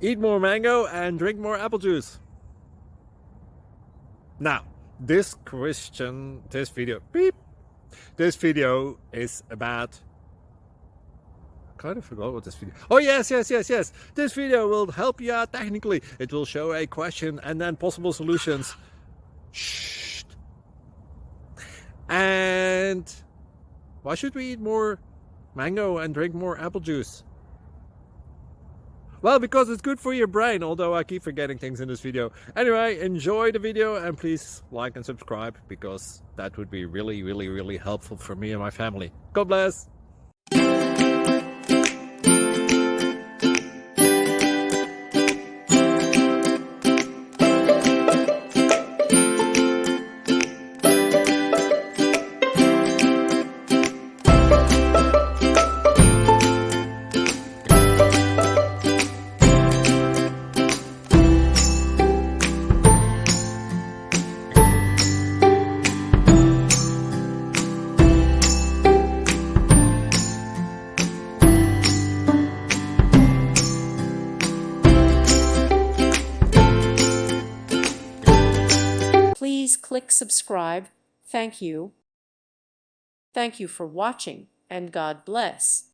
eat more mango and drink more apple juice. Now, this video is about, I kind of forgot what this video. Oh yes. This video will help you out technically. It will show a question and then possible solutions. Shh. And why should we eat more mango and drink more apple juice? Well, because it's good for your brain, although I keep forgetting things in this video. Anyway, enjoy the video and please like and subscribe, because that would be really helpful for me and my family. God bless! Please click subscribe. Thank you. Thank you for watching, and God bless.